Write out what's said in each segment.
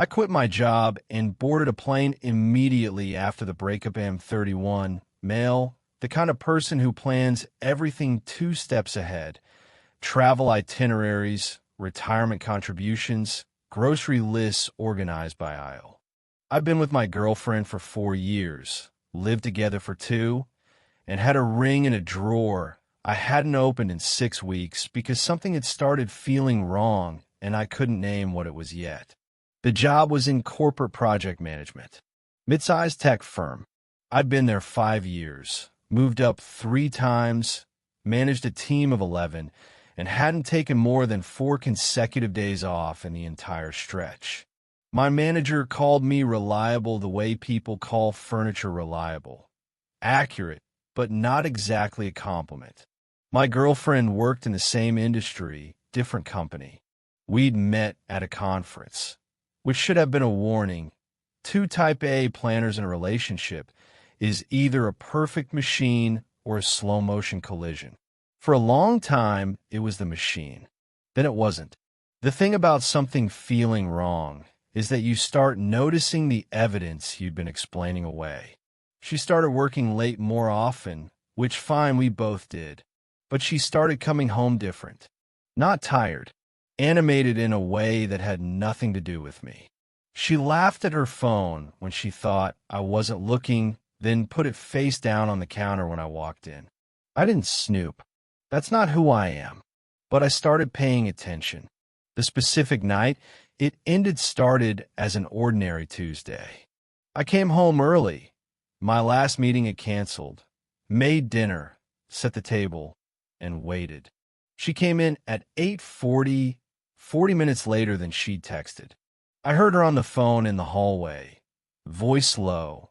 I quit my job and boarded a plane immediately after the breakup. I'm 31, male, the kind of person who plans everything 2 steps ahead. Travel itineraries, retirement contributions, grocery lists organized by aisle. I've been with my girlfriend for 4 years, lived together for 2, and had a ring in a drawer I hadn't opened in 6 weeks because something had started feeling wrong and I couldn't name what it was yet. The job was in corporate project management, mid-sized tech firm. I'd been there 5 years, moved up 3 times, managed a team of 11, and hadn't taken more than 4 consecutive days off in the entire stretch. My manager called me reliable the way people call furniture reliable. Accurate, but not exactly a compliment. My girlfriend worked in the same industry, different company. We'd met at a conference, which should have been a warning. 2 type A planners in a relationship is either a perfect machine or a slow-motion collision. For a long time, it was the machine. Then it wasn't. The thing about something feeling wrong is that you start noticing the evidence you'd been explaining away. She started working late more often, which fine, we both did. But she started coming home different. Not tired, animated in a way that had nothing to do with me. She laughed at her phone when she thought I wasn't looking, then put it face down on the counter when I walked in. I didn't snoop. That's not who I am. But I started paying attention. The specific night it started as an ordinary Tuesday. I came home early. My last meeting had canceled. Made dinner, set the table, and waited. She came in at 8:40, 40 minutes later than she'd texted. I heard her on the phone in the hallway, voice low.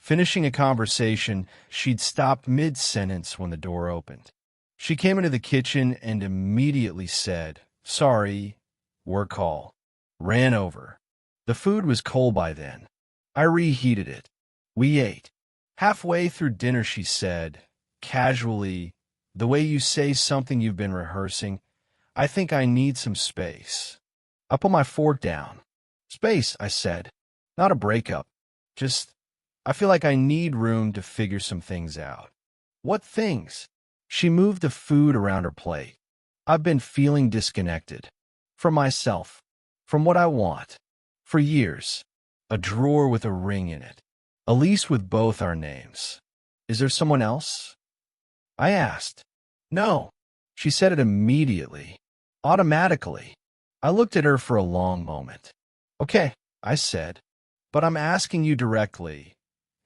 Finishing a conversation, she'd stopped mid-sentence when the door opened. She came into the kitchen and immediately said, "Sorry, work call." Ran over. The food was cold by then. I reheated it. We ate. Halfway through dinner, she said, casually, the way you say something you've been rehearsing, "I think I need some space." I put my fork down. "Space," I said. "Not a breakup. Just, I feel like I need room to figure some things out." "What things?" She moved the food around her plate. "I've been feeling disconnected. From myself. From what I want. For years. A drawer with a ring in it. A lease with both our names. Is there someone else?" I asked. "No." She said it immediately. Automatically. I looked at her for a long moment. "Okay," I said. "But I'm asking you directly.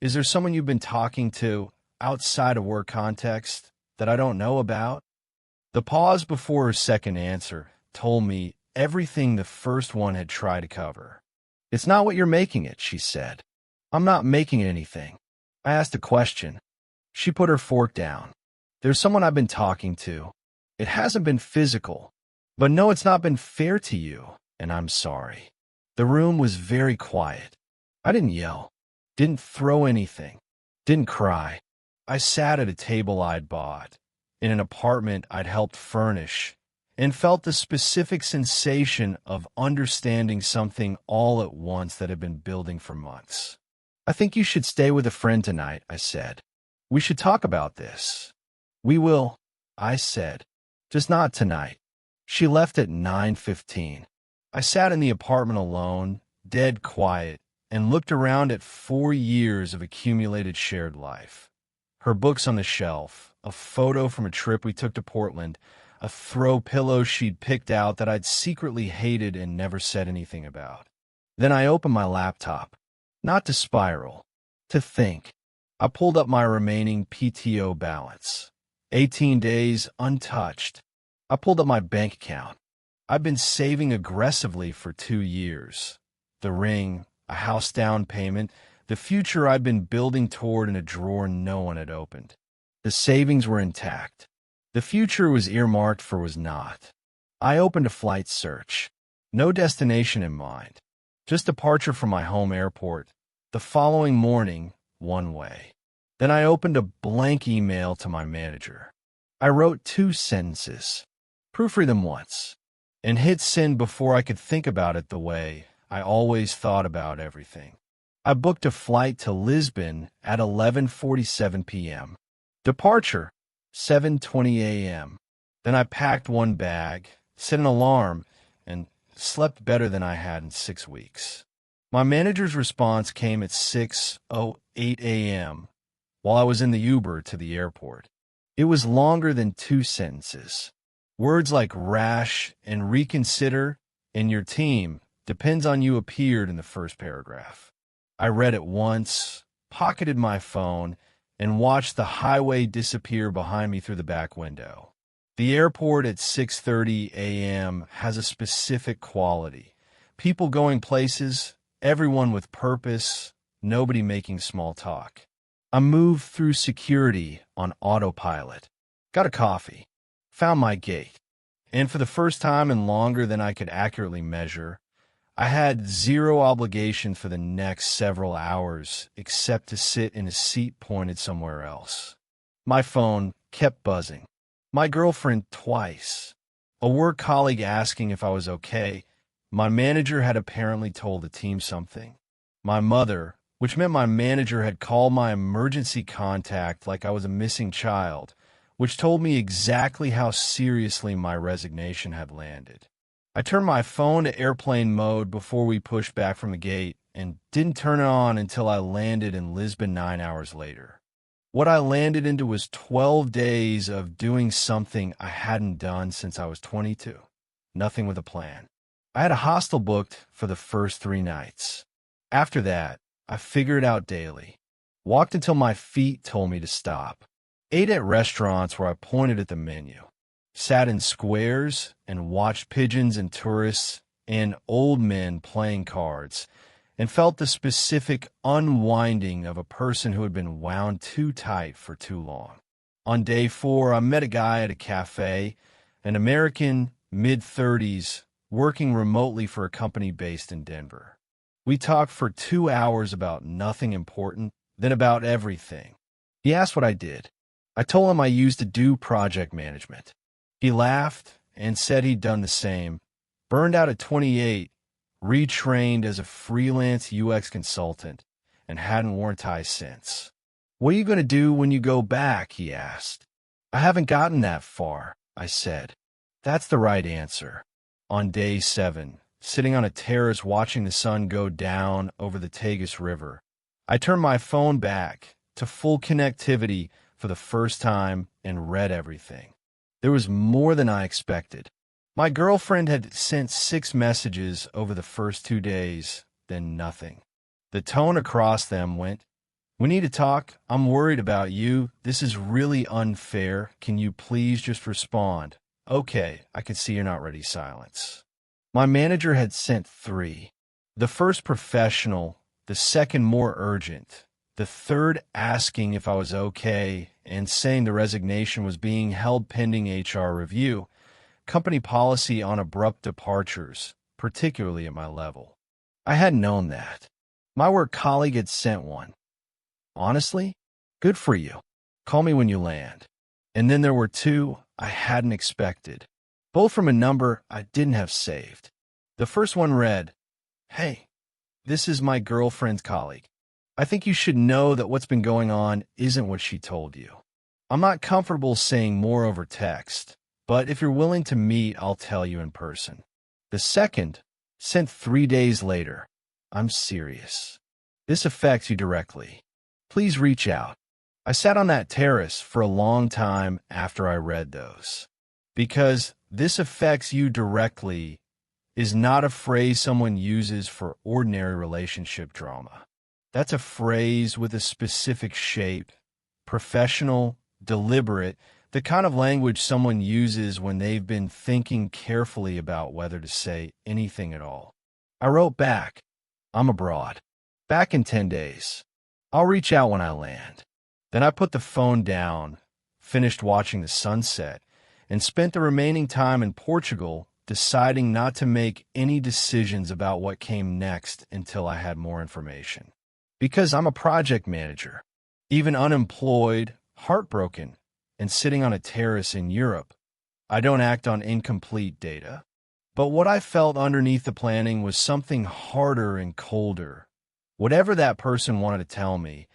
Is there someone you've been talking to, outside of work context, that I don't know about?" The pause before her second answer told me everything the first one had tried to cover. "It's not what you're making it," she said. "I'm not making anything." I asked a question. She put her fork down. "There's someone I've been talking to. It hasn't been physical. But no, it's not been fair to you, and I'm sorry." The room was very quiet. I didn't yell. Didn't throw anything. Didn't cry. I sat at a table I'd bought, in an apartment I'd helped furnish, and felt the specific sensation of understanding something all at once that had been building for months. "I think you should stay with a friend tonight," I said. "We should talk about this." "We will," I said. "Just not tonight." She left at 9:15. I sat in the apartment alone, dead quiet, and looked around at 4 years of accumulated shared life. Her books on the shelf, a photo from a trip we took to Portland, a throw pillow she'd picked out that I'd secretly hated and never said anything about. Then I opened my laptop, not to spiral, to think. I pulled up my remaining PTO balance. 18 days untouched. I pulled up my bank account. I've been saving aggressively for 2 years. The ring, a house down payment, the future I'd been building toward in a drawer no one had opened. The savings were intact. The future was earmarked for was not. I opened a flight search. No destination in mind. Just departure from my home airport. The following morning, one way. Then I opened a blank email to my manager. I wrote 2 sentences. Proofread them once. And hit send before I could think about it the way I always thought about everything. I booked a flight to Lisbon at 11:47 p.m. Departure, 7:20 a.m. Then I packed one bag, set an alarm, and slept better than I had in 6 weeks. My manager's response came at 6:08 a.m. while I was in the Uber to the airport. It was longer than 2 sentences. Words like rash and reconsider and your team depends on you appeared in the first paragraph. I read it once, pocketed my phone, and watched the highway disappear behind me through the back window. The airport at 6:30 a.m. has a specific quality. People going places, everyone with purpose, nobody making small talk. I moved through security on autopilot, got a coffee, found my gate, and for the first time in longer than I could accurately measure, I had zero obligation for the next several hours except to sit in a seat pointed somewhere else. My phone kept buzzing. My girlfriend twice. A work colleague asking if I was okay. My manager had apparently told the team something. My mother, which meant my manager had called my emergency contact like I was a missing child, which told me exactly how seriously my resignation had landed. I turned my phone to airplane mode before we pushed back from the gate and didn't turn it on until I landed in Lisbon 9 hours later. What I landed into was 12 days of doing something I hadn't done since I was 22. Nothing with a plan. I had a hostel booked for the first 3 nights. After that, I figured it out daily. Walked until my feet told me to stop. Ate at restaurants where I pointed at the menu. Sat in squares and watched pigeons and tourists and old men playing cards, and felt the specific unwinding of a person who had been wound too tight for too long. On day 4, I met a guy at a cafe, an American, mid-30s, working remotely for a company based in Denver. We talked for 2 hours about nothing important, then about everything. He asked what I did. I told him I used to do project management. He laughed and said he'd done the same, burned out at 28, retrained as a freelance UX consultant, and hadn't worn ties since. What are you going to do when you go back, he asked. I haven't gotten that far, I said. That's the right answer. On day 7, sitting on a terrace watching the sun go down over the Tagus River, I turned my phone back to full connectivity for the first time and read everything. There was more than I expected. My girlfriend had sent 6 messages over the first 2 days, then nothing. The tone across them went, "We need to talk. I'm worried about you. This is really unfair. Can you please just respond?" "Okay, I can see you're not ready." Silence. My manager had sent 3. The first professional, the second more urgent, the third asking if I was okay and saying the resignation was being held pending HR review, company policy on abrupt departures, particularly at my level. I hadn't known that. My work colleague had sent one. Honestly, good for you. Call me when you land. And then there were 2 I hadn't expected, both from a number I didn't have saved. The first one read, "Hey, this is my girlfriend's colleague. I think you should know that what's been going on isn't what she told you. I'm not comfortable saying more over text, but if you're willing to meet, I'll tell you in person." The second, sent 3 days later, "I'm serious. This affects you directly. Please reach out." I sat on that terrace for a long time after I read those, because "this affects you directly" is not a phrase someone uses for ordinary relationship drama. That's a phrase with a specific shape, professional, deliberate, the kind of language someone uses when they've been thinking carefully about whether to say anything at all. I wrote back, "I'm abroad. Back in 10 days. I'll reach out when I land." Then I put the phone down, finished watching the sunset, and spent the remaining time in Portugal deciding not to make any decisions about what came next until I had more information. Because I'm a project manager, even unemployed, heartbroken, and sitting on a terrace in Europe, I don't act on incomplete data. But what I felt underneath the planning was something harder and colder. Whatever that person wanted to tell me,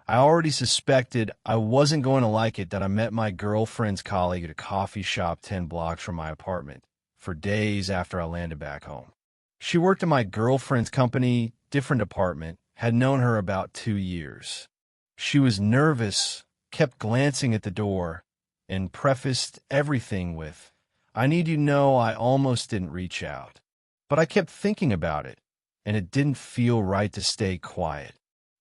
I already suspected I wasn't going to like it that I met my girlfriend's colleague at a coffee shop 10 blocks from my apartment for days after I landed back home. She worked in my girlfriend's company, different department, had known her about 2 years. She was nervous, kept glancing at the door, and prefaced everything with, "I need you to know I almost didn't reach out." But I kept thinking about it, and it didn't feel right to stay quiet.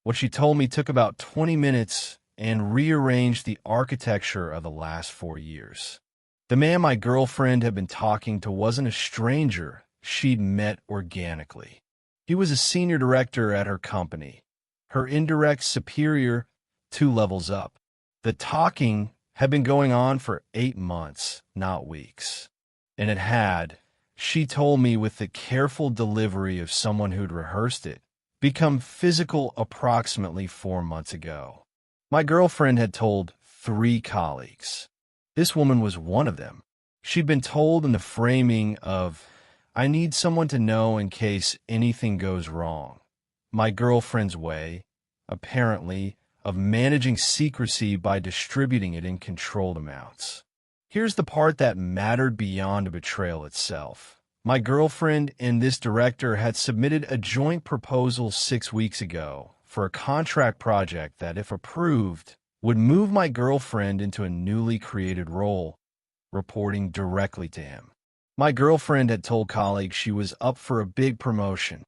What she told me took about 20 minutes and rearranged the architecture of the last 4 years. The man my girlfriend had been talking to wasn't a stranger she'd met organically. He was a senior director at her company, her indirect superior 2 levels up. The talking had been going on for 8 months, not weeks. And it had, she told me with the careful delivery of someone who'd rehearsed it, become physical approximately 4 months ago. My girlfriend had told 3 colleagues. This woman was one of them. She'd been told in the framing of, "I need someone to know in case anything goes wrong." My girlfriend's way, apparently, of managing secrecy by distributing it in controlled amounts. Here's the part that mattered beyond a betrayal itself. My girlfriend and this director had submitted a joint proposal 6 weeks ago for a contract project that, if approved, would move my girlfriend into a newly created role, reporting directly to him. My girlfriend had told colleagues she was up for a big promotion.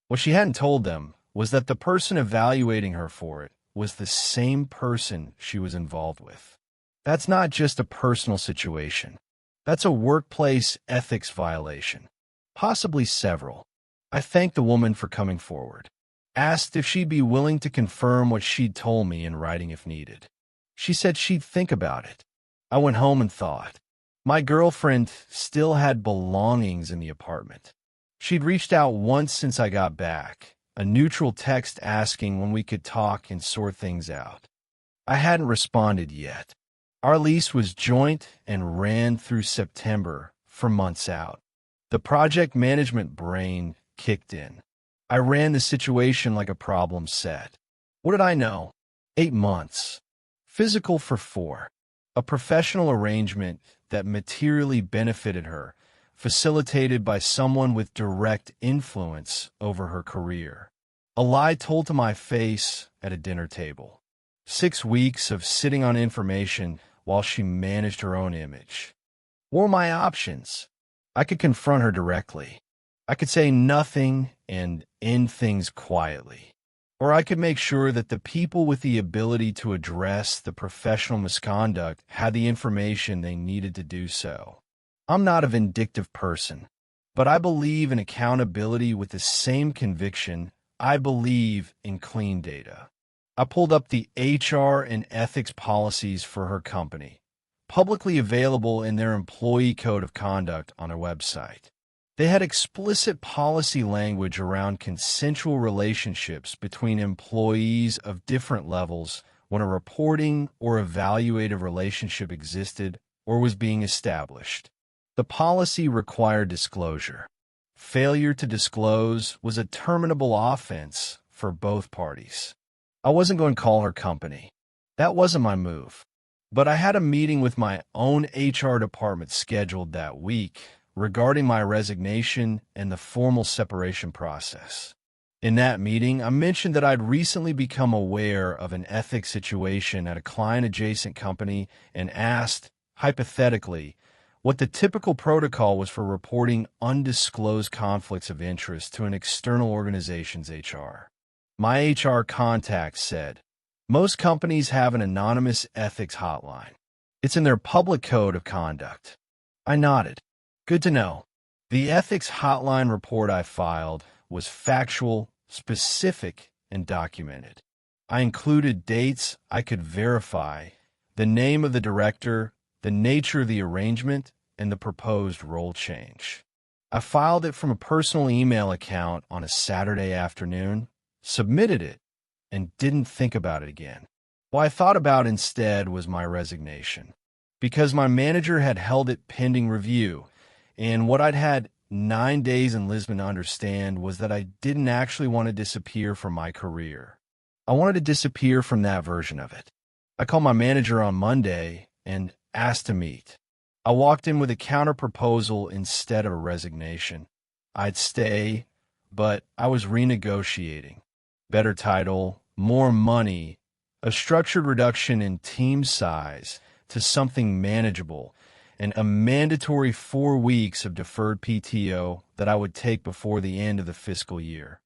What she hadn't told them was that the person evaluating her for it was the same person she was involved with. That's not just a personal situation. That's a workplace ethics violation, possibly several. I thanked the woman for coming forward, asked if she'd be willing to confirm what she'd told me in writing if needed. She said she'd think about it. I went home and thought. My girlfriend still had belongings in the apartment. She'd reached out once since I got back, a neutral text asking when we could talk and sort things out. I hadn't responded yet. Our lease was joint and ran through September for months out. The project management brain kicked in. I ran the situation like a problem set. What did I know? 8 months. Physical for 4. A professional arrangement that materially benefited her, facilitated by someone with direct influence over her career. A lie told to my face at a dinner table. 6 weeks of sitting on information while she managed her own image. What were my options? I could confront her directly. I could say nothing and end things quietly. Or I could make sure that the people with the ability to address the professional misconduct had the information they needed to do so. I'm not a vindictive person, but I believe in accountability with the same conviction I believe in clean data. I pulled up the HR and ethics policies for her company, publicly available in their employee code of conduct on their website. They had explicit policy language around consensual relationships between employees of different levels when a reporting or evaluative relationship existed or was being established. The policy required disclosure. Failure to disclose was a terminable offense for both parties. I wasn't going to call her company. That wasn't my move. But I had a meeting with my own HR department scheduled that week regarding my resignation and the formal separation process. In that meeting, I mentioned that I'd recently become aware of an ethics situation at a client-adjacent company and asked, hypothetically, what the typical protocol was for reporting undisclosed conflicts of interest to an external organization's HR. My HR contact said, "Most companies have an anonymous ethics hotline. It's in their public code of conduct." I nodded. Good to know. The ethics hotline report I filed was factual, specific, and documented. I included dates I could verify, the name of the director, the nature of the arrangement, and the proposed role change. I filed it from a personal email account on a Saturday afternoon, submitted it, and didn't think about it again. What I thought about instead was my resignation, because my manager had held it pending review, and what I'd had 9 days in Lisbon to understand was that I didn't actually want to disappear from my career. I wanted to disappear from that version of it. I called my manager on Monday and asked to meet. I walked in with a counter-proposal instead of a resignation. I'd stay, but I was renegotiating. Better title, more money, a structured reduction in team size to something manageable, and a mandatory 4 weeks of deferred PTO that I would take before the end of the fiscal year.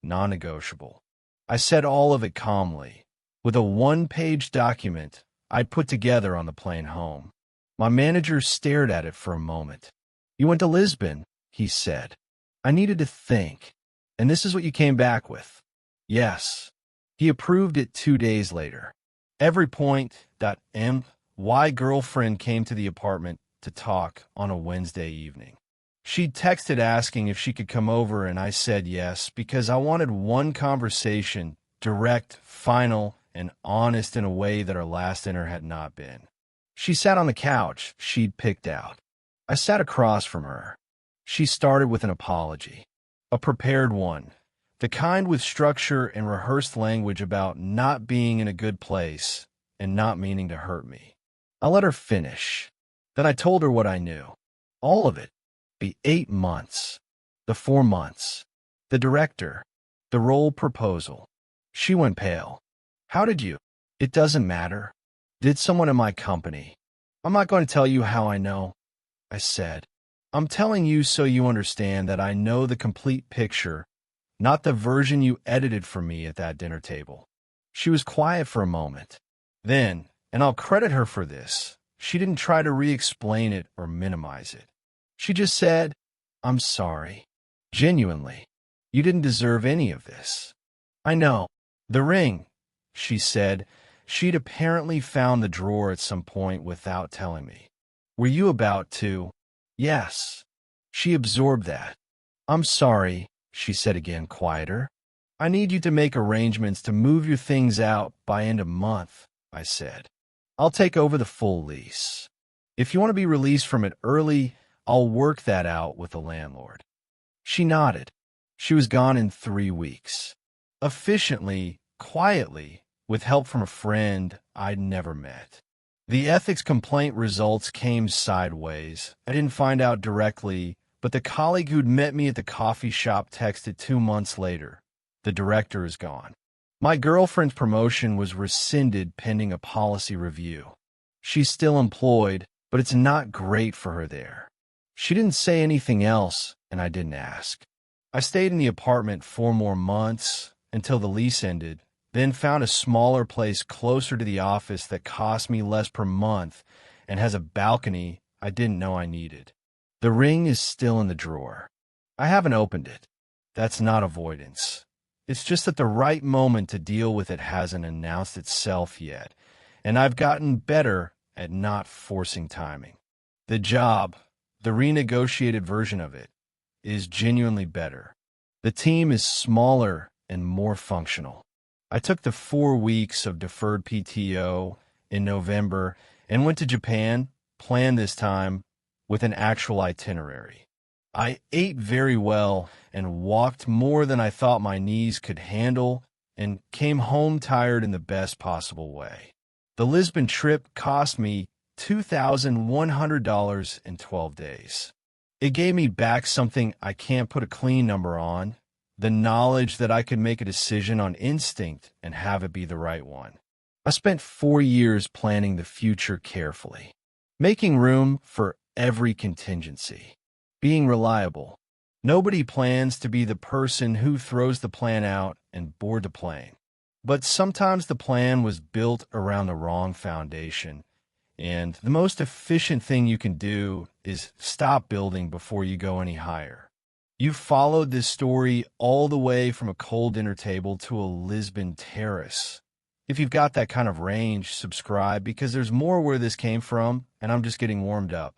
Non-negotiable. I said all of it calmly, with a 1-page document I'd put together on the plane home. My manager stared at it for a moment. "You went to Lisbon," he said. I needed to think. "And this is what you came back with?" "Yes." He approved it 2 days later. Every point. My girlfriend came to the apartment to talk on a Wednesday evening. She'd texted asking if she could come over, and I said yes because I wanted one conversation, direct, final, and honest in a way that our last dinner had not been. She sat on the couch she'd picked out. I sat across from her. She started with an apology. A prepared one. The kind with structure and rehearsed language about not being in a good place and not meaning to hurt me. I let her finish. Then I told her what I knew. All of it. The 8 months. The 4 months. The director. The role proposal. She went pale. "How did you?" "It doesn't matter. Did someone in my company." "I'm not going to tell you how I know," I said. "I'm telling you so you understand that I know the complete picture, not the version you edited for me at that dinner table." She was quiet for a moment. Then, and I'll credit her for this, she didn't try to re-explain it or minimize it. She just said, "I'm sorry. Genuinely. You didn't deserve any of this." "I know. The ring," she said. She'd apparently found the drawer at some point without telling me. "Were you about to?" "Yes." She absorbed that. "I'm sorry," she said again, quieter. "I need you to make arrangements to move your things out by end of month," I said. "I'll take over the full lease. If you want to be released from it early, I'll work that out with the landlord." She nodded. She was gone in 3 weeks. Efficiently, quietly, with help from a friend I'd never met. The ethics complaint results came sideways. I didn't find out directly, but the colleague who'd met me at the coffee shop texted 2 months later. "The director is gone." My girlfriend's promotion was rescinded pending a policy review. She's still employed, but it's not great for her there. She didn't say anything else, and I didn't ask. I stayed in the apartment 4 more months until the lease ended, then found a smaller place closer to the office that cost me less per month and has a balcony I didn't know I needed. The ring is still in the drawer. I haven't opened it. That's not avoidance. It's just that the right moment to deal with it hasn't announced itself yet, and I've gotten better at not forcing timing. The job, the renegotiated version of it, is genuinely better. The team is smaller and more functional. I took the 4 weeks of deferred PTO in November and went to Japan, planned this time, with an actual itinerary. I ate very well and walked more than I thought my knees could handle and came home tired in the best possible way. The Lisbon trip cost me $2,100 in 12 days. It gave me back something I can't put a clean number on, the knowledge that I could make a decision on instinct and have it be the right one. I spent 4 years planning the future carefully, making room for every contingency, being reliable. Nobody plans to be the person who throws the plan out and board the plane. But sometimes the plan was built around the wrong foundation, and the most efficient thing you can do is stop building before you go any higher. You followed this story all the way from a cold dinner table to a Lisbon terrace. If you've got that kind of range, subscribe because there's more where this came from, and I'm just getting warmed up.